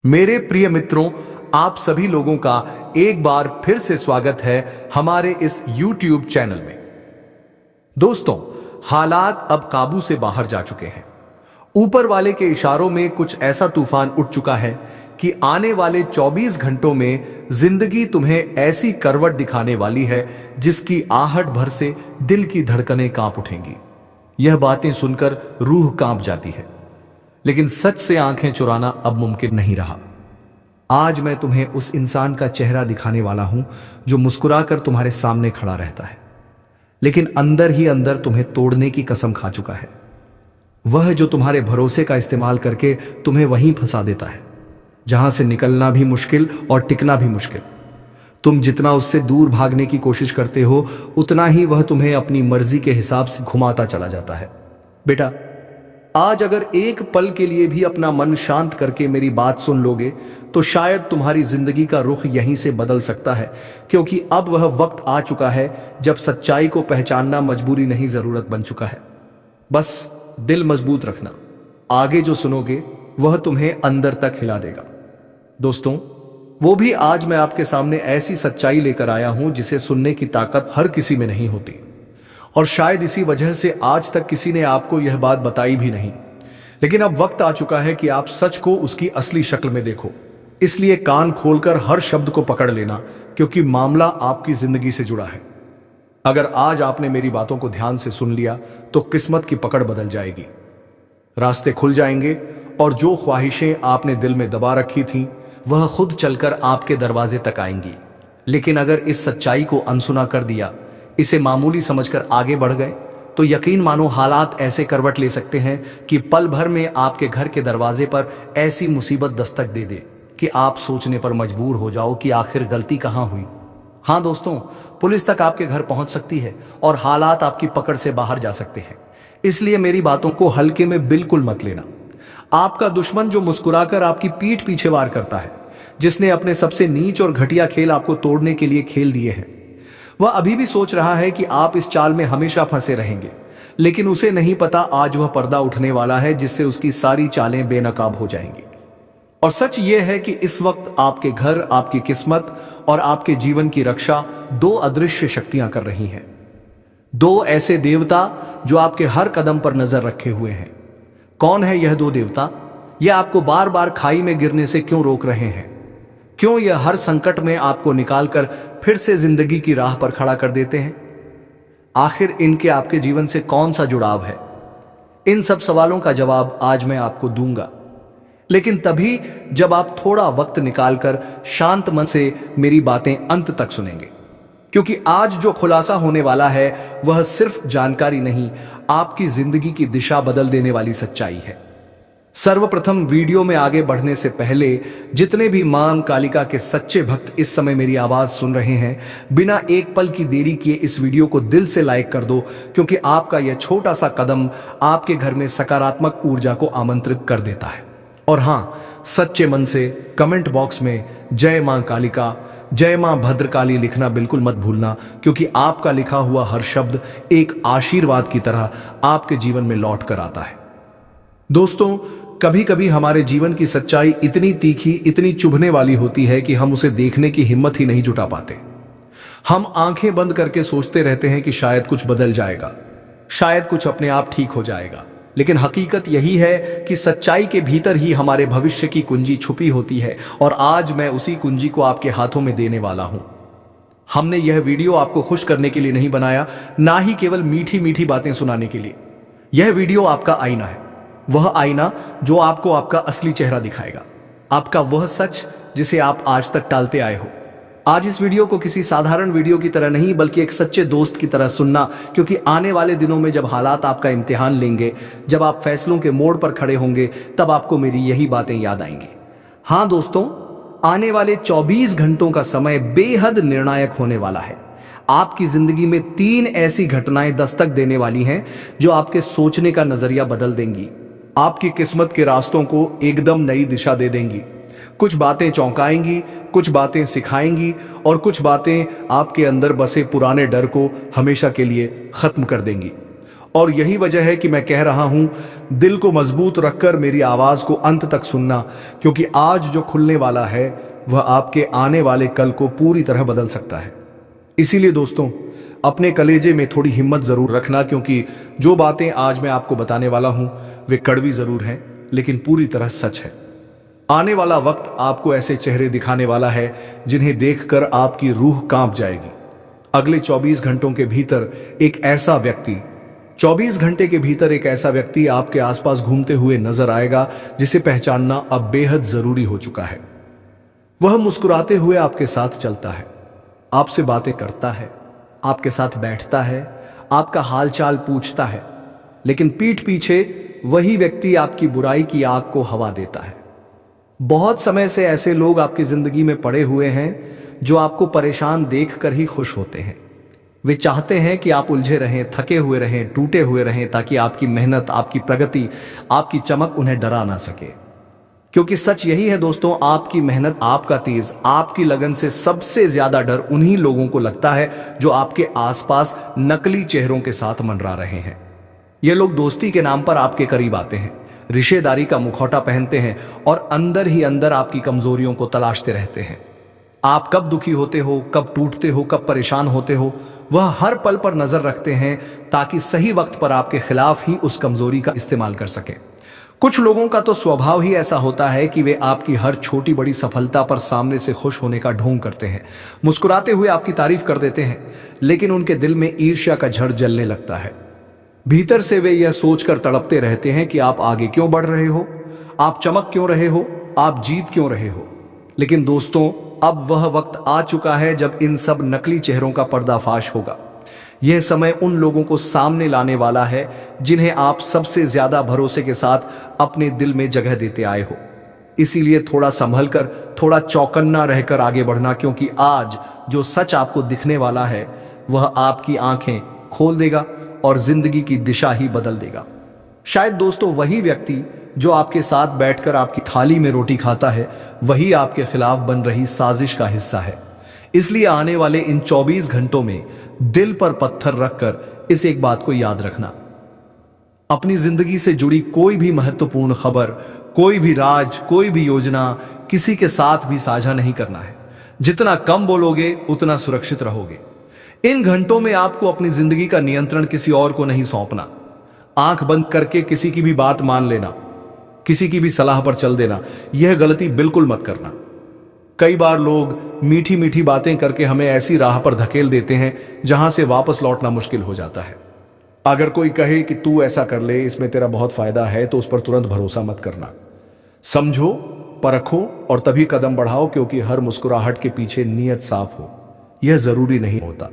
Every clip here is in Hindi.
मेरे प्रिय मित्रों, आप सभी लोगों का एक बार फिर से स्वागत है हमारे इस YouTube चैनल में। दोस्तों, हालात अब काबू से बाहर जा चुके हैं। ऊपर वाले के इशारों में कुछ ऐसा तूफान उठ चुका है कि आने वाले 24 घंटों में जिंदगी तुम्हें ऐसी करवट दिखाने वाली है जिसकी आहट भर से दिल की धड़कनें कांप उठेंगी। यह बातें सुनकर रूह कांप जाती है, लेकिन सच से आंखें चुराना अब मुमकिन नहीं रहा। आज मैं तुम्हें उस इंसान का चेहरा दिखाने वाला हूं जो मुस्कुराकर तुम्हारे सामने खड़ा रहता है, लेकिन अंदर ही अंदर तुम्हें तोड़ने की कसम खा चुका है। वह जो तुम्हारे भरोसे का इस्तेमाल करके तुम्हें वहीं फंसा देता है जहां से निकलना भी मुश्किल और टिकना भी मुश्किल। तुम जितना उससे दूर भागने की कोशिश करते हो, उतना ही वह तुम्हें अपनी मर्जी के हिसाब से घुमाता चला जाता है। बेटा, आज अगर एक पल के लिए भी अपना मन शांत करके मेरी बात सुन लोगे तो शायद तुम्हारी जिंदगी का रुख यहीं से बदल सकता है, क्योंकि अब वह वक्त आ चुका है जब सच्चाई को पहचानना मजबूरी नहीं, जरूरत बन चुका है। बस दिल मजबूत रखना, आगे जो सुनोगे वह तुम्हें अंदर तक हिला देगा। दोस्तों, वो भी आज मैं आपके सामने ऐसी सच्चाई लेकर आया हूं जिसे सुनने की ताकत हर किसी में नहीं होती, और शायद इसी वजह से आज तक किसी ने आपको यह बात बताई भी नहीं। लेकिन अब वक्त आ चुका है कि आप सच को उसकी असली शक्ल में देखो। इसलिए कान खोलकर हर शब्द को पकड़ लेना, क्योंकि मामला आपकी जिंदगी से जुड़ा है। अगर आज आपने मेरी बातों को ध्यान से सुन लिया तो किस्मत की पकड़ बदल जाएगी, रास्ते खुल जाएंगे, और जो ख्वाहिशें आपने दिल में दबा रखी थीं वह खुद चलकर आपके दरवाजे तक आएंगी। लेकिन अगर इस सच्चाई को अनसुना कर दिया, इसे मामूली समझकर आगे बढ़ गए, तो यकीन मानो हालात ऐसे करवट ले सकते हैं कि पल भर में आपके घर के दरवाजे पर ऐसी मुसीबत दस्तक दे दे कि आप सोचने पर मजबूर हो जाओ कि आखिर गलती कहां हुई। हाँ दोस्तों, पुलिस तक आपके घर पहुंच सकती है और हालात आपकी पकड़ से बाहर जा सकते हैं। इसलिए मेरी बातों को हल्के में बिल्कुल मत लेना। आपका दुश्मन जो मुस्कुराकर आपकी पीठ पीछे वार करता है, जिसने अपने सबसे नीच और घटिया खेल आपको तोड़ने के लिए खेल दिए हैं, वह अभी भी सोच रहा है कि आप इस चाल में हमेशा फंसे रहेंगे। लेकिन उसे नहीं पता आज वह पर्दा उठने वाला है जिससे उसकी सारी चालें बेनकाब हो जाएंगी। और सच यह है कि इस वक्त आपके घर, आपकी किस्मत और आपके जीवन की रक्षा दो अदृश्य शक्तियां कर रही हैं। दो ऐसे देवता जो आपके हर कदम पर नजर रखे हुए हैं। कौन है यह दो देवता? यह आपको बार बार खाई में गिरने से क्यों रोक रहे हैं? क्यों यह हर संकट में आपको निकालकर फिर से जिंदगी की राह पर खड़ा कर देते हैं? आखिर इनके आपके जीवन से कौन सा जुड़ाव है? इन सब सवालों का जवाब आज मैं आपको दूंगा, लेकिन तभी जब आप थोड़ा वक्त निकालकर शांत मन से मेरी बातें अंत तक सुनेंगे। क्योंकि आज जो खुलासा होने वाला है वह सिर्फ जानकारी नहीं, आपकी जिंदगी की दिशा बदल देने वाली सच्चाई है। सर्वप्रथम, वीडियो में आगे बढ़ने से पहले जितने भी मां कालिका के सच्चे भक्त इस समय मेरी आवाज सुन रहे हैं, बिना एक पल की देरी किए इस वीडियो को दिल से लाइक कर दो, क्योंकि आपका यह छोटा सा कदम आपके घर में सकारात्मक ऊर्जा को आमंत्रित कर देता है। और हां, सच्चे मन से कमेंट बॉक्स में जय मां कालिका, जय मां भद्रकाली लिखना बिल्कुल मत भूलना, क्योंकि आपका लिखा हुआ हर शब्द एक आशीर्वाद की तरह आपके जीवन में लौट कर आता है। दोस्तों, कभी कभी हमारे जीवन की सच्चाई इतनी तीखी, इतनी चुभने वाली होती है कि हम उसे देखने की हिम्मत ही नहीं जुटा पाते। हम आंखें बंद करके सोचते रहते हैं कि शायद कुछ बदल जाएगा, शायद कुछ अपने आप ठीक हो जाएगा। लेकिन हकीकत यही है कि सच्चाई के भीतर ही हमारे भविष्य की कुंजी छुपी होती है, और आज मैं उसी कुंजी को आपके हाथों में देने वाला हूं। हमने यह वीडियो आपको खुश करने के लिए नहीं बनाया, ना ही केवल मीठी मीठी बातें सुनाने के लिए। यह वीडियो आपका आईना है, वह आईना जो आपको आपका असली चेहरा दिखाएगा, आपका वह सच जिसे आप आज तक टालते आए हो। आज इस वीडियो को किसी साधारण वीडियो की तरह नहीं, बल्कि एक सच्चे दोस्त की तरह सुनना, क्योंकि आने वाले दिनों में जब हालात आपका इम्तिहान लेंगे, जब आप फैसलों के मोड़ पर खड़े होंगे, तब आपको मेरी यही बातें याद आएंगी। हाँ दोस्तों, आने वाले 24 घंटों का समय बेहद निर्णायक होने वाला है। आपकी जिंदगी में 3 ऐसी घटनाएं दस्तक देने वाली हैं जो आपके सोचने का नजरिया बदल देंगी, आपकी किस्मत के रास्तों को एकदम नई दिशा दे देंगी। कुछ बातें चौंकाएंगी, कुछ बातें सिखाएंगी, और कुछ बातें आपके अंदर बसे पुराने डर को हमेशा के लिए खत्म कर देंगी। और यही वजह है कि मैं कह रहा हूं, दिल को मजबूत रखकर मेरी आवाज को अंत तक सुनना, क्योंकि आज जो खुलने वाला है वह आपके आने वाले कल को पूरी तरह बदल सकता है। इसीलिए दोस्तों, अपने कलेजे में थोड़ी हिम्मत जरूर रखना, क्योंकि जो बातें आज मैं आपको बताने वाला हूं वे कड़वी जरूर हैं, लेकिन पूरी तरह सच है। आने वाला वक्त आपको ऐसे चेहरे दिखाने वाला है जिन्हें देखकर आपकी रूह कांप जाएगी। अगले 24 घंटों के भीतर एक ऐसा व्यक्ति 24 घंटे के भीतर एक ऐसा व्यक्ति आपके आसपास घूमते हुए नजर आएगा जिसे पहचानना अब बेहद जरूरी हो चुका है। वह मुस्कुराते हुए आपके साथ चलता है, आपसे बातें करता है, आपके साथ बैठता है, आपका हालचाल पूछता है, लेकिन पीठ पीछे वही व्यक्ति आपकी बुराई की आग को हवा देता है। बहुत समय से ऐसे लोग आपकी जिंदगी में पड़े हुए हैं जो आपको परेशान देखकर ही खुश होते हैं। वे चाहते हैं कि आप उलझे रहें, थके हुए रहें, टूटे हुए रहें, ताकि आपकी मेहनत, आपकी प्रगति, आपकी चमक उन्हें डरा ना सके। क्योंकि सच यही है दोस्तों, आपकी मेहनत, आपका तेज, आपकी लगन से सबसे ज्यादा डर उन्हीं लोगों को लगता है जो आपके आसपास नकली चेहरों के साथ मंडरा रहे हैं। ये लोग दोस्ती के नाम पर आपके करीब आते हैं, रिश्तेदारी का मुखौटा पहनते हैं और अंदर ही अंदर आपकी कमजोरियों को तलाशते रहते हैं। आप कब दुखी होते हो, कब टूटते हो, कब परेशान होते हो, वह हर पल पर नजर रखते हैं ताकि सही वक्त पर आपके खिलाफ ही उस कमजोरी का इस्तेमाल कर सके। कुछ लोगों का तो स्वभाव ही ऐसा होता है कि वे आपकी हर छोटी बड़ी सफलता पर सामने से खुश होने का ढोंग करते हैं, मुस्कुराते हुए आपकी तारीफ कर देते हैं, लेकिन उनके दिल में ईर्ष्या का झड़ जलने लगता है। भीतर से वे यह सोचकर तड़पते रहते हैं कि आप आगे क्यों बढ़ रहे हो, आप चमक क्यों रहे हो, आप जीत क्यों रहे हो। लेकिन दोस्तों, अब वह वक्त आ चुका है जब इन सब नकली चेहरों का पर्दाफाश होगा। यह समय उन लोगों को सामने लाने वाला है जिन्हें आप सबसे ज्यादा भरोसे के साथ अपने दिल में जगह देते आए हो। इसीलिए थोड़ा संभल कर, थोड़ा चौकन्ना रहकर आगे बढ़ना, क्योंकि आज जो सच आपको दिखने वाला है वह आपकी आंखें खोल देगा और जिंदगी की दिशा ही बदल देगा। शायद दोस्तों, वही व्यक्ति जो आपके साथ बैठकर आपकी थाली में रोटी खाता है, वही आपके खिलाफ बन रही साजिश का हिस्सा है। इसलिए आने वाले इन 24 घंटों में दिल पर पत्थर रखकर इस एक बात को याद रखना, अपनी जिंदगी से जुड़ी कोई भी महत्वपूर्ण खबर, कोई भी राज, कोई भी योजना किसी के साथ भी साझा नहीं करना है। जितना कम बोलोगे उतना सुरक्षित रहोगे। इन घंटों में आपको अपनी जिंदगी का नियंत्रण किसी और को नहीं सौंपना। आंख बंद करके किसी की भी बात मान लेना, किसी की भी सलाह पर चल देना, यह गलती बिल्कुल मत करना। कई बार लोग मीठी मीठी बातें करके हमें ऐसी राह पर धकेल देते हैं जहां से वापस लौटना मुश्किल हो जाता है। अगर कोई कहे कि तू ऐसा कर ले, इसमें तेरा बहुत फायदा है, तो उस पर तुरंत भरोसा मत करना। समझो, परखो और तभी कदम बढ़ाओ, क्योंकि हर मुस्कुराहट के पीछे नीयत साफ हो, यह जरूरी नहीं होता।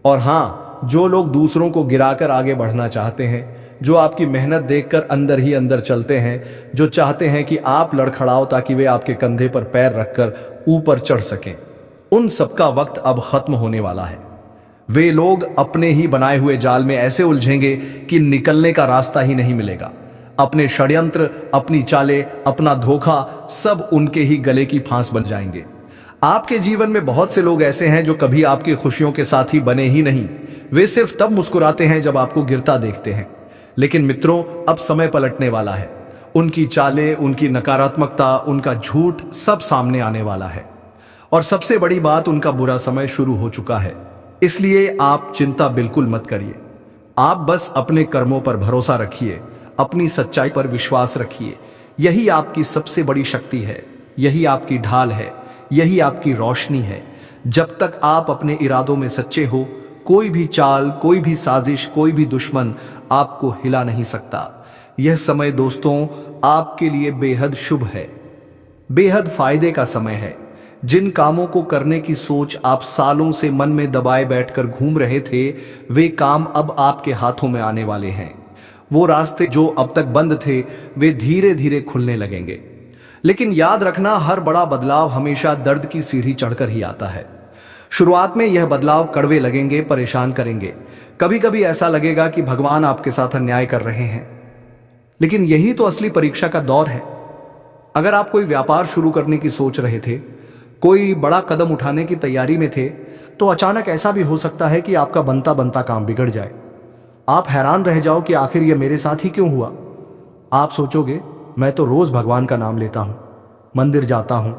और हां, जो लोग दूसरों को गिराकर आगे बढ़ना चाहते हैं, जो आपकी मेहनत देखकर अंदर ही अंदर चलते हैं, जो चाहते हैं कि आप लड़खड़ाओ ताकि वे आपके कंधे पर पैर रखकर ऊपर चढ़ सकें, उन सबका वक्त अब खत्म होने वाला है। वे लोग अपने ही बनाए हुए जाल में ऐसे उलझेंगे कि निकलने का रास्ता ही नहीं मिलेगा। अपने षड्यंत्र, अपनी चालें, अपना धोखा, सब उनके ही गले की फांस बन जाएंगे। आपके जीवन में बहुत से लोग ऐसे हैं जो कभी आपकी खुशियों के साथी बने ही नहीं। वे सिर्फ तब मुस्कुराते हैं जब आपको गिरता देखते हैं। लेकिन मित्रों, अब समय पलटने वाला है। उनकी चालें, उनकी नकारात्मकता, उनका झूठ सब सामने आने वाला है। और सबसे बड़ी बात, उनका बुरा समय शुरू हो चुका है। इसलिए आप चिंता बिल्कुल मत करिए। आप बस अपने कर्मों पर भरोसा रखिए, अपनी सच्चाई पर विश्वास रखिए। यही आपकी सबसे बड़ी शक्ति है, यही आपकी ढाल है, यही आपकी रोशनी है। जब तक आप अपने इरादों में सच्चे हो, कोई भी चाल, कोई भी साजिश, कोई भी दुश्मन आपको हिला नहीं सकता। यह समय दोस्तों आपके लिए बेहद शुभ है, बेहद फायदे का समय है। जिन कामों को करने की सोच आप सालों से मन में दबाए बैठकर घूम रहे थे, वे काम अब आपके हाथों में आने वाले हैं। वो रास्ते जो अब तक बंद थे, वे धीरे धीरे खुलने लगेंगे। लेकिन याद रखना, हर बड़ा बदलाव हमेशा दर्द की सीढ़ी चढ़कर ही आता है। शुरुआत में यह बदलाव कड़वे लगेंगे, परेशान करेंगे। कभी कभी ऐसा लगेगा कि भगवान आपके साथ अन्याय कर रहे हैं, लेकिन यही तो असली परीक्षा का दौर है। अगर आप कोई व्यापार शुरू करने की सोच रहे थे, कोई बड़ा कदम उठाने की तैयारी में थे, तो अचानक ऐसा भी हो सकता है कि आपका बनता बनता काम बिगड़ जाए। आप हैरान रह जाओ कि आखिर ये मेरे साथ ही क्यों हुआ। आप सोचोगे, मैं तो रोज भगवान का नाम लेता हूं, मंदिर जाता हूं,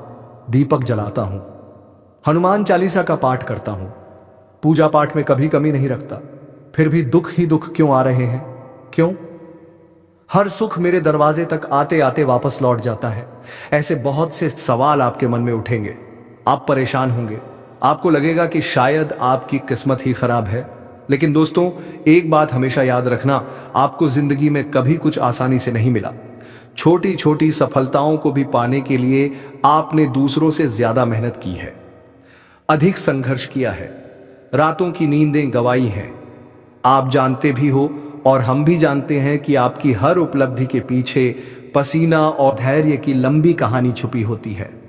दीपक जलाता हूं, हनुमान चालीसा का पाठ करता हूं, पूजा पाठ में कभी कमी नहीं रखता, फिर भी दुख ही दुख क्यों आ रहे हैं? क्यों? हर सुख मेरे दरवाजे तक आते आते वापस लौट जाता है। ऐसे बहुत से सवाल आपके मन में उठेंगे। आप परेशान होंगे, आपको लगेगा कि शायद आपकी किस्मत ही खराब है। लेकिन दोस्तों, एक बात हमेशा याद रखना, आपको जिंदगी में कभी कुछ आसानी से नहीं मिला। छोटी छोटी सफलताओं को भी पाने के लिए आपने दूसरों से ज्यादा मेहनत की है, अधिक संघर्ष किया है, रातों की नींदें गंवाई हैं। आप जानते भी हो और हम भी जानते हैं कि आपकी हर उपलब्धि के पीछे पसीना और धैर्य की लंबी कहानी छुपी होती है।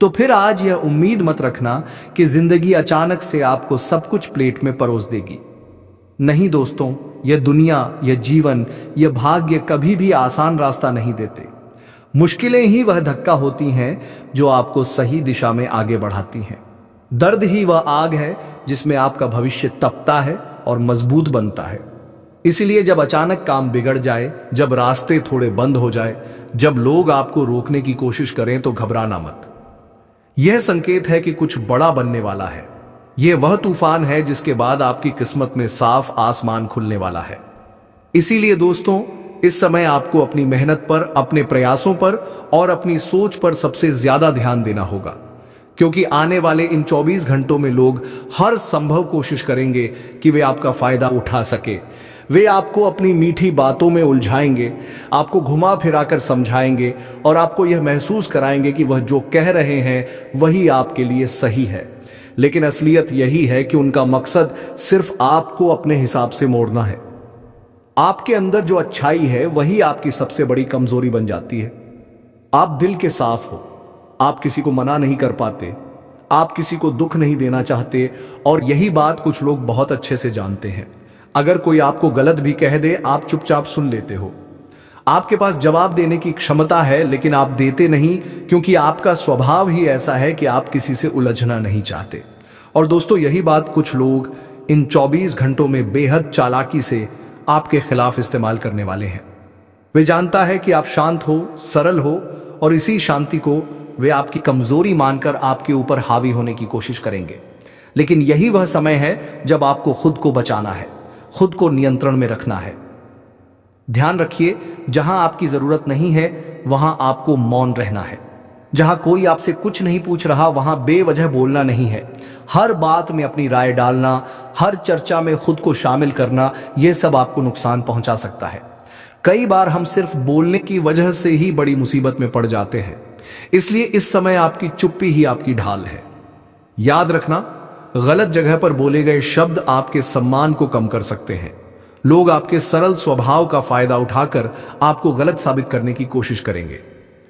तो फिर आज यह उम्मीद मत रखना कि जिंदगी अचानक से आपको सब कुछ प्लेट में परोस देगी। नहीं दोस्तों, यह दुनिया, यह जीवन, यह भाग्य कभी भी आसान रास्ता नहीं देते। मुश्किलें ही वह धक्का होती हैं जो आपको सही दिशा में आगे बढ़ाती हैं। दर्द ही वह आग है जिसमें आपका भविष्य तपता है और मजबूत बनता है। इसलिए जब अचानक काम बिगड़ जाए, जब रास्ते थोड़े बंद हो जाए, जब लोग आपको रोकने की कोशिश करें, तो घबराना मत। यह संकेत है कि कुछ बड़ा बनने वाला है। यह वह तूफान है जिसके बाद आपकी किस्मत में साफ आसमान खुलने वाला है। इसीलिए दोस्तों, इस समय आपको अपनी मेहनत पर, अपने प्रयासों पर और अपनी सोच पर सबसे ज्यादा ध्यान देना होगा, क्योंकि आने वाले इन 24 घंटों में लोग हर संभव कोशिश करेंगे कि वे आपका फायदा उठा सके। वे आपको अपनी मीठी बातों में उलझाएंगे, आपको घुमा फिराकर समझाएंगे और आपको यह महसूस कराएंगे कि वह जो कह रहे हैं वही आपके लिए सही है। लेकिन असलियत यही है कि उनका मकसद सिर्फ आपको अपने हिसाब से मोड़ना है। आपके अंदर जो अच्छाई है वही आपकी सबसे बड़ी कमजोरी बन जाती है। आप दिल के साफ हो, आप किसी को मना नहीं कर पाते, आप किसी को दुख नहीं देना चाहते, और यही बात कुछ लोग बहुत अच्छे से जानते हैं। अगर कोई आपको गलत भी कह दे, आप चुपचाप सुन लेते हो। आपके पास जवाब देने की क्षमता है, लेकिन आप देते नहीं, क्योंकि आपका स्वभाव ही ऐसा है कि आप किसी से उलझना नहीं चाहते। और दोस्तों, यही बात कुछ लोग इन 24 घंटों में बेहद चालाकी से आपके खिलाफ इस्तेमाल करने वाले हैं। वे जानता है कि आप शांत हो, सरल हो, और इसी शांति को वे आपकी कमजोरी मानकर आपके ऊपर हावी होने की कोशिश करेंगे। लेकिन यही वह समय है जब आपको खुद को बचाना है, खुद को नियंत्रण में रखना है। ध्यान रखिए, जहां आपकी जरूरत नहीं है वहां आपको मौन रहना है। जहां कोई आपसे कुछ नहीं पूछ रहा वहां बेवजह बोलना नहीं है। हर बात में अपनी राय डालना, हर चर्चा में खुद को शामिल करना, यह सब आपको नुकसान पहुंचा सकता है। कई बार हम सिर्फ बोलने की वजह से ही बड़ी मुसीबत में पड़ जाते हैं। इसलिए इस समय आपकी चुप्पी ही आपकी ढाल है। याद रखना, गलत जगह पर बोले गए शब्द आपके सम्मान को कम कर सकते हैं। लोग आपके सरल स्वभाव का फायदा उठाकर आपको गलत साबित करने की कोशिश करेंगे।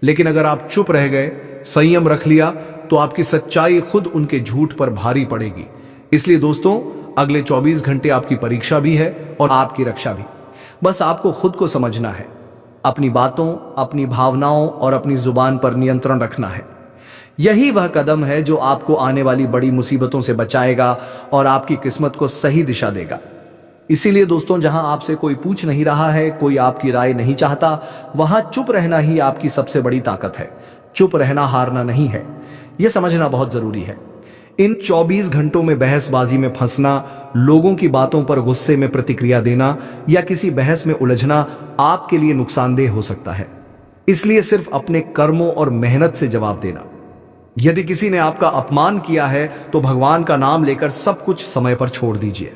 लेकिन अगर आप चुप रह गए, संयम रख लिया, तो आपकी सच्चाई खुद उनके झूठ पर भारी पड़ेगी। इसलिए दोस्तों, अगले 24 घंटे आपकी परीक्षा भी है और आपकी रक्षा भी। बस आपको खुद को समझना है, अपनी बातों, अपनी भावनाओं और अपनी जुबान पर नियंत्रण रखना है। यही वह कदम है जो आपको आने वाली बड़ी मुसीबतों से बचाएगा और आपकी किस्मत को सही दिशा देगा। इसीलिए दोस्तों, जहां आपसे कोई पूछ नहीं रहा है, कोई आपकी राय नहीं चाहता, वहां चुप रहना ही आपकी सबसे बड़ी ताकत है। चुप रहना हारना नहीं है, यह समझना बहुत जरूरी है। इन 24 घंटों में बहसबाजी में फंसना, लोगों की बातों पर गुस्से में प्रतिक्रिया देना या किसी बहस में उलझना आपके लिए नुकसानदेह हो सकता है। इसलिए सिर्फ अपने कर्मों और मेहनत से जवाब देना। यदि किसी ने आपका अपमान किया है तो भगवान का नाम लेकर सब कुछ समय पर छोड़ दीजिए।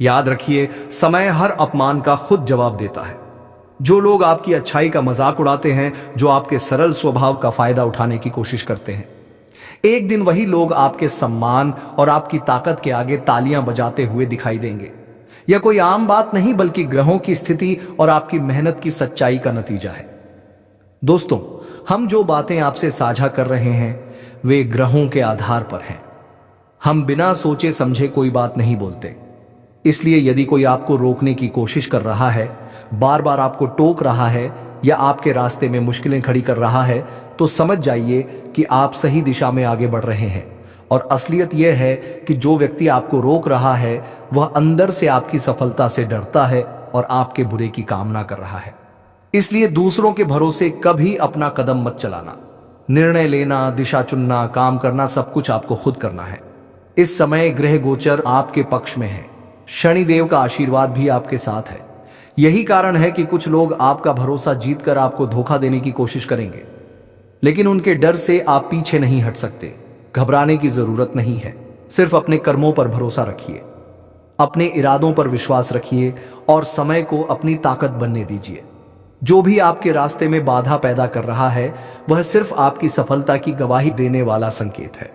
याद रखिए, समय हर अपमान का खुद जवाब देता है। जो लोग आपकी अच्छाई का मजाक उड़ाते हैं, जो आपके सरल स्वभाव का फायदा उठाने की कोशिश करते हैं, एक दिन वही लोग आपके सम्मान और आपकी ताकत के आगे तालियां बजाते हुए दिखाई देंगे। यह कोई आम बात नहीं, बल्कि ग्रहों की स्थिति और आपकी मेहनत की सच्चाई का नतीजा है। दोस्तों, हम जो बातें आपसे साझा कर रहे हैं वे ग्रहों के आधार पर हैं। हम बिना सोचे समझे कोई बात नहीं बोलते। इसलिए यदि कोई आपको रोकने की कोशिश कर रहा है, बार बार आपको टोक रहा है या आपके रास्ते में मुश्किलें खड़ी कर रहा है, तो समझ जाइए कि आप सही दिशा में आगे बढ़ रहे हैं और असलियत यह है कि जो व्यक्ति आपको रोक रहा है वह अंदर से आपकी सफलता से डरता है और आपके बुरे की कामना कर रहा है। इसलिए दूसरों के भरोसे कभी अपना कदम मत चलाना। निर्णय लेना, दिशा चुनना, काम करना, सब कुछ आपको खुद करना है। इस समय ग्रह गोचर आपके पक्ष में है। शनिदेव का आशीर्वाद भी आपके साथ है। यही कारण है कि कुछ लोग आपका भरोसा जीतकर आपको धोखा देने की कोशिश करेंगे, लेकिन उनके डर से आप पीछे नहीं हट सकते। घबराने की जरूरत नहीं है। सिर्फ अपने कर्मों पर भरोसा रखिए, अपने इरादों पर विश्वास रखिए और समय को अपनी ताकत बनने दीजिए। जो भी आपके रास्ते में बाधा पैदा कर रहा है वह सिर्फ आपकी सफलता की गवाही देने वाला संकेत है।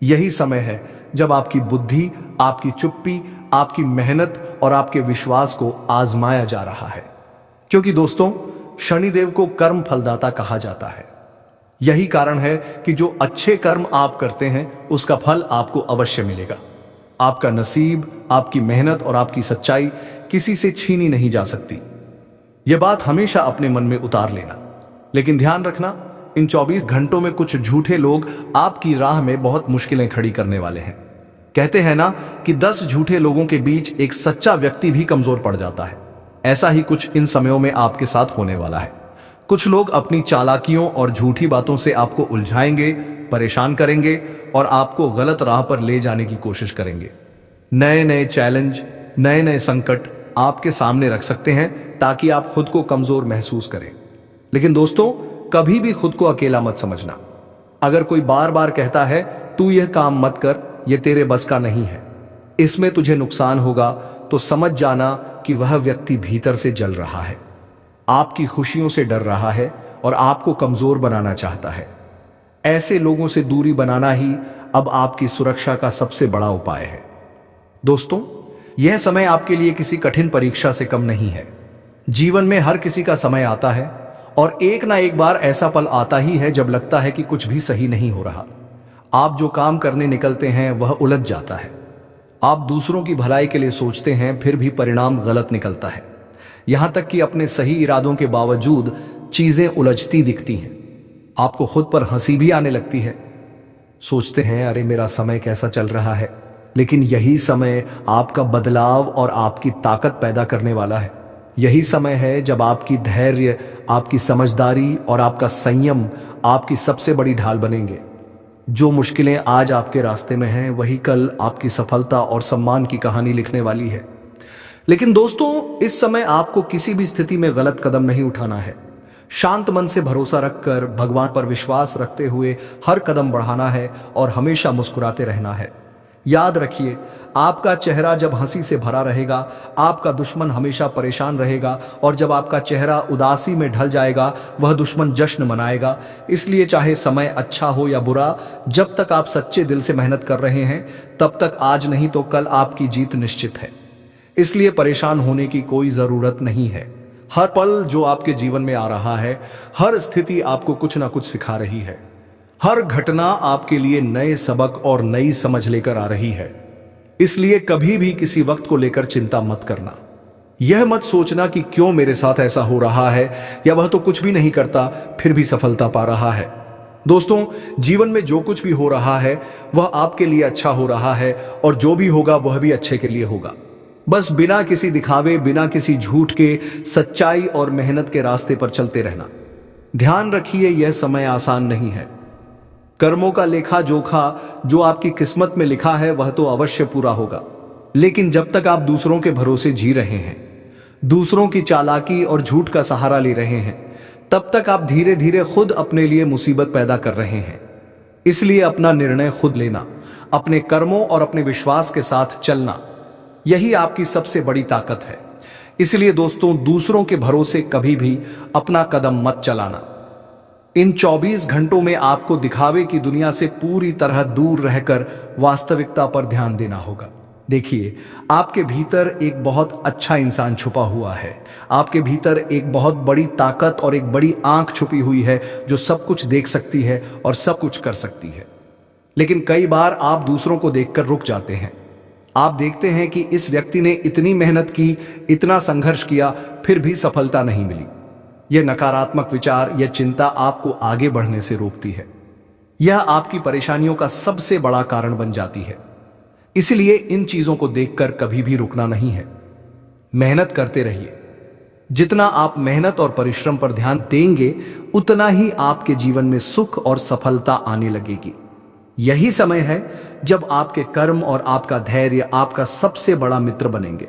यही समय है जब आपकी बुद्धि, आपकी चुप्पी, आपकी मेहनत और आपके विश्वास को आजमाया जा रहा है। क्योंकि दोस्तों, शनिदेव को कर्म फलदाता कहा जाता है। यही कारण है कि जो अच्छे कर्म आप करते हैं उसका फल आपको अवश्य मिलेगा। आपका नसीब, आपकी मेहनत और आपकी सच्चाई किसी से छीनी नहीं जा सकती। यह बात हमेशा अपने मन में उतार लेना। लेकिन ध्यान रखना, इन 24 घंटों में कुछ झूठे लोग आपकी राह में बहुत मुश्किलें खड़ी करने वाले हैं। कहते हैं ना कि 10 झूठे लोगों के बीच एक सच्चा व्यक्ति भी कमजोर पड़ जाता है। ऐसा ही कुछ इन समयों में आपके साथ होने वाला है। कुछ लोग अपनी चालाकियों और झूठी बातों से आपको उलझाएंगे, परेशान करेंगे और आपको गलत राह पर ले जाने की कोशिश करेंगे। नए नए चैलेंज, नए नए संकट आपके सामने रख सकते हैं ताकि आप खुद को कमजोर महसूस करें। लेकिन दोस्तों, कभी भी खुद को अकेला मत समझना। अगर कोई बार बार कहता है तू यह काम मत कर, यह तेरे बस का नहीं है, इसमें तुझे नुकसान होगा, तो समझ जाना कि वह व्यक्ति भीतर से जल रहा है, आपकी खुशियों से डर रहा है और आपको कमजोर बनाना चाहता है। ऐसे लोगों से दूरी बनाना ही अब आपकी सुरक्षा का सबसे बड़ा उपाय है। दोस्तों, यह समय आपके लिए किसी कठिन परीक्षा से कम नहीं है। जीवन में हर किसी का समय आता है और एक ना एक बार ऐसा पल आता ही है जब लगता है कि कुछ भी सही नहीं हो रहा। आप जो काम करने निकलते हैं वह उलझ जाता है। आप दूसरों की भलाई के लिए सोचते हैं, फिर भी परिणाम गलत निकलता है। यहां तक कि अपने सही इरादों के बावजूद चीजें उलझती दिखती हैं। आपको खुद पर हंसी भी आने लगती है। सोचते हैं, अरे मेरा समय कैसा चल रहा है। लेकिन यही समय आपका बदलाव और आपकी ताकत पैदा करने वाला है। यही समय है जब आपकी धैर्य, आपकी समझदारी और आपका संयम आपकी सबसे बड़ी ढाल बनेंगे। जो मुश्किलें आज आपके रास्ते में हैं वही कल आपकी सफलता और सम्मान की कहानी लिखने वाली है। लेकिन दोस्तों, इस समय आपको किसी भी स्थिति में गलत कदम नहीं उठाना है। शांत मन से भरोसा रखकर, भगवान पर विश्वास रखते हुए हर कदम बढ़ाना है और हमेशा मुस्कुराते रहना है। याद रखिए, आपका चेहरा जब हंसी से भरा रहेगा, आपका दुश्मन हमेशा परेशान रहेगा, और जब आपका चेहरा उदासी में ढल जाएगा, वह दुश्मन जश्न मनाएगा। इसलिए चाहे समय अच्छा हो या बुरा, जब तक आप सच्चे दिल से मेहनत कर रहे हैं, तब तक आज नहीं तो कल आपकी जीत निश्चित है। इसलिए परेशान होने की कोई जरूरत नहीं है। हर पल जो आपके जीवन में आ रहा है, हर स्थिति आपको कुछ ना कुछ सिखा रही है। हर घटना आपके लिए नए सबक और नई समझ लेकर आ रही है। इसलिए कभी भी किसी वक्त को लेकर चिंता मत करना। यह मत सोचना कि क्यों मेरे साथ ऐसा हो रहा है, या वह तो कुछ भी नहीं करता फिर भी सफलता पा रहा है। दोस्तों, जीवन में जो कुछ भी हो रहा है वह आपके लिए अच्छा हो रहा है, और जो भी होगा वह भी अच्छे के लिए होगा। बस बिना किसी दिखावे, बिना किसी झूठ के, सच्चाई और मेहनत के रास्ते पर चलते रहना। ध्यान रखिए, यह समय आसान नहीं है। कर्मों का लेखा जोखा जो आपकी किस्मत में लिखा है वह तो अवश्य पूरा होगा। लेकिन जब तक आप दूसरों के भरोसे जी रहे हैं, दूसरों की चालाकी और झूठ का सहारा ले रहे हैं, तब तक आप धीरे धीरे खुद अपने लिए मुसीबत पैदा कर रहे हैं। इसलिए अपना निर्णय खुद लेना, अपने कर्मों और अपने विश्वास के साथ चलना, यही आपकी सबसे बड़ी ताकत है। इसलिए दोस्तों, दूसरों के भरोसे कभी भी अपना कदम मत चलाना। इन 24 घंटों में आपको दिखावे की दुनिया से पूरी तरह दूर रहकर वास्तविकता पर ध्यान देना होगा। देखिए, आपके भीतर एक बहुत अच्छा इंसान छुपा हुआ है। आपके भीतर एक बहुत बड़ी ताकत और एक बड़ी आंख छुपी हुई है जो सब कुछ देख सकती है और सब कुछ कर सकती है। लेकिन कई बार आप दूसरों को देखकर रुक जाते हैं। आप देखते हैं कि इस व्यक्ति ने इतनी मेहनत की, इतना संघर्ष किया, फिर भी सफलता नहीं मिली। यह नकारात्मक विचार या चिंता आपको आगे बढ़ने से रोकती है। यह आपकी परेशानियों का सबसे बड़ा कारण बन जाती है। इसलिए इन चीजों को देखकर कभी भी रुकना नहीं है, मेहनत करते रहिए। जितना आप मेहनत और परिश्रम पर ध्यान देंगे, उतना ही आपके जीवन में सुख और सफलता आने लगेगी। यही समय है जब आपके कर्म और आपका धैर्य आपका सबसे बड़ा मित्र बनेंगे।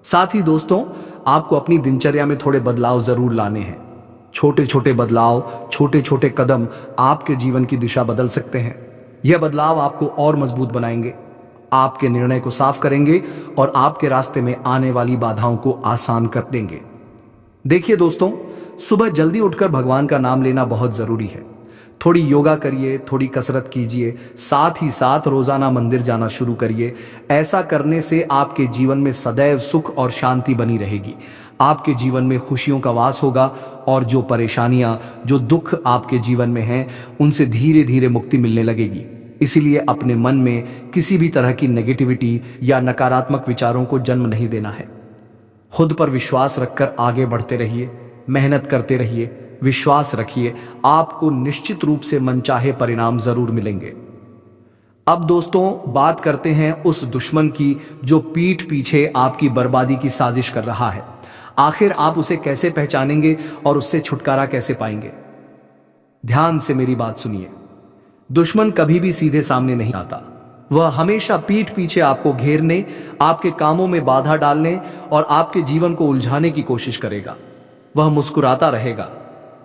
साथ ही दोस्तों, आपको अपनी दिनचर्या में थोड़े बदलाव जरूर लाने हैं। छोटे छोटे बदलाव, छोटे छोटे कदम आपके जीवन की दिशा बदल सकते हैं। यह बदलाव आपको और मजबूत बनाएंगे, आपके निर्णय को साफ करेंगे और आपके रास्ते में आने वाली बाधाओं को आसान कर देंगे। देखिए दोस्तों, सुबह जल्दी उठकर भगवान का नाम लेना बहुत जरूरी है। थोड़ी योगा करिए, थोड़ी कसरत कीजिए, साथ ही साथ रोजाना मंदिर जाना शुरू करिए। ऐसा करने से आपके जीवन में सदैव सुख और शांति बनी रहेगी। आपके जीवन में खुशियों का वास होगा और जो परेशानियां, जो दुख आपके जीवन में हैं, उनसे धीरे धीरे मुक्ति मिलने लगेगी। इसीलिए अपने मन में किसी भी तरह की नेगेटिविटी या नकारात्मक विचारों को जन्म नहीं देना है। खुद पर विश्वास रखकर आगे बढ़ते रहिए, मेहनत करते रहिए, विश्वास रखिए, आपको निश्चित रूप से मनचाहे परिणाम जरूर मिलेंगे। अब दोस्तों, बात करते हैं उस दुश्मन की जो पीठ पीछे आपकी बर्बादी की साजिश कर रहा है। आखिर आप उसे कैसे पहचानेंगे और उससे छुटकारा कैसे पाएंगे? ध्यान से मेरी बात सुनिए। दुश्मन कभी भी सीधे सामने नहीं आता। वह हमेशा पीठ पीछे आपको घेरने, आपके कामों में बाधा डालने और आपके जीवन को उलझाने की कोशिश करेगा। वह मुस्कुराता रहेगा,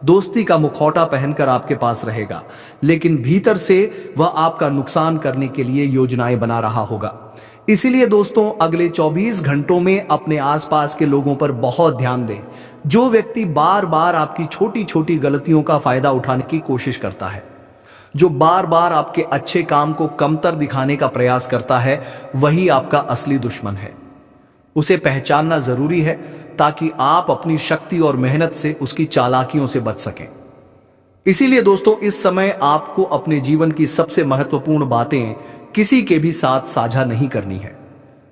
दोस्ती का मुखौटा पहनकर आपके पास रहेगा, लेकिन भीतर से वह आपका नुकसान करने के लिए योजनाएं बना रहा होगा। इसीलिए दोस्तों, अगले 24 घंटों में अपने आसपास के लोगों पर बहुत ध्यान दें। जो व्यक्ति बार बार आपकी छोटी छोटी गलतियों का फायदा उठाने की कोशिश करता है, जो बार बार आपके अच्छे काम को कमतर दिखाने का प्रयास करता है, वही आपका असली दुश्मन है। उसे पहचानना जरूरी है ताकि आप अपनी शक्ति और मेहनत से उसकी चालाकियों से बच सकें। इसीलिए दोस्तों, इस समय आपको अपने जीवन की सबसे महत्वपूर्ण बातें किसी के भी साथ साझा नहीं करनी है।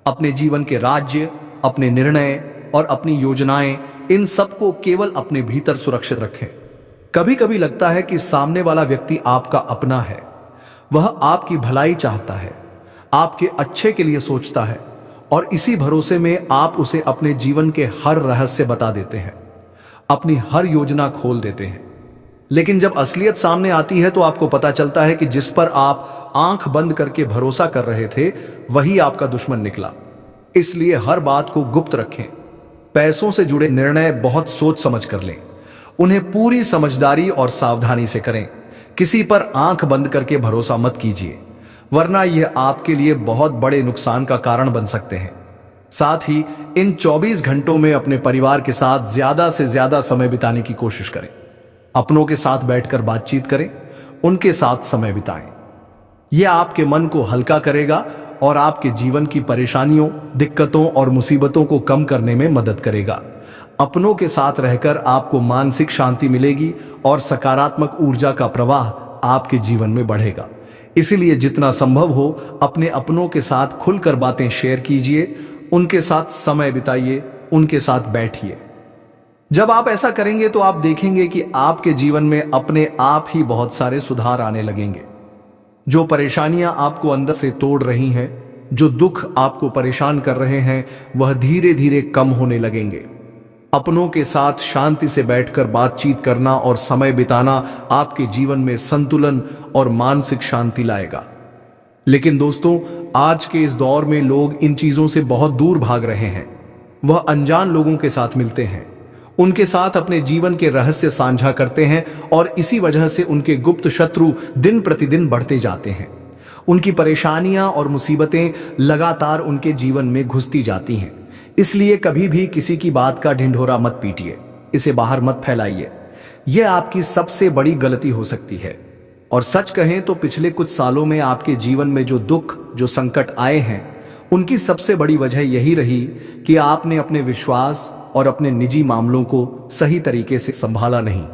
अपने जीवन के राज्य, अपने निर्णय और अपनी योजनाएं, इन सबको केवल अपने भीतर सुरक्षित रखें। कभी कभी लगता है कि सामने वाला व्यक्ति आपका अपना है, वह आपकी भलाई चाहता है, आपके अच्छे के लिए सोचता है और इसी भरोसे में आप उसे अपने जीवन के हर रहस्य बता देते हैं, अपनी हर योजना खोल देते हैं। लेकिन जब असलियत सामने आती है तो आपको पता चलता है कि जिस पर आप आंख बंद करके भरोसा कर रहे थे, वही आपका दुश्मन निकला। इसलिए हर बात को गुप्त रखें। पैसों से जुड़े निर्णय बहुत सोच समझ कर लें। उन्हें पूरी समझदारी और सावधानी से करें। किसी पर आंख बंद करके भरोसा मत कीजिए, वरना यह आपके लिए बहुत बड़े नुकसान का कारण बन सकते हैं। साथ ही इन 24 घंटों में अपने परिवार के साथ ज्यादा से ज्यादा समय बिताने की कोशिश करें। अपनों के साथ बैठकर बातचीत करें, उनके साथ समय बिताएं। यह आपके मन को हल्का करेगा और आपके जीवन की परेशानियों, दिक्कतों और मुसीबतों को कम करने में मदद करेगा। अपनों के साथ रहकर आपको मानसिक शांति मिलेगी और सकारात्मक ऊर्जा का प्रवाह आपके जीवन में बढ़ेगा। इसलिए जितना संभव हो अपने अपनों के साथ खुलकर बातें शेयर कीजिए, उनके साथ समय बिताइए, उनके साथ बैठिए। जब आप ऐसा करेंगे तो आप देखेंगे कि आपके जीवन में अपने आप ही बहुत सारे सुधार आने लगेंगे। जो परेशानियां आपको अंदर से तोड़ रही हैं, जो दुख आपको परेशान कर रहे हैं, वह धीरे धीरे कम होने लगेंगे। अपनों के साथ शांति से बैठकर बातचीत करना और समय बिताना आपके जीवन में संतुलन और मानसिक शांति लाएगा। लेकिन दोस्तों, आज के इस दौर में लोग इन चीजों से बहुत दूर भाग रहे हैं। वह अनजान लोगों के साथ मिलते हैं, उनके साथ अपने जीवन के रहस्य साझा करते हैं और इसी वजह से उनके गुप्त शत्रु दिन प्रतिदिन बढ़ते जाते हैं। उनकी परेशानियां और मुसीबतें लगातार उनके जीवन में घुसती जाती हैं। इसलिए कभी भी किसी की बात का ढिंढोरा मत पीटिए, इसे बाहर मत फैलाइए। यह आपकी सबसे बड़ी गलती हो सकती है। और सच कहें तो पिछले कुछ सालों में आपके जीवन में जो दुख, जो संकट आए हैं, उनकी सबसे बड़ी वजह यही रही कि आपने अपने विश्वास और अपने निजी मामलों को सही तरीके से संभाला नहीं।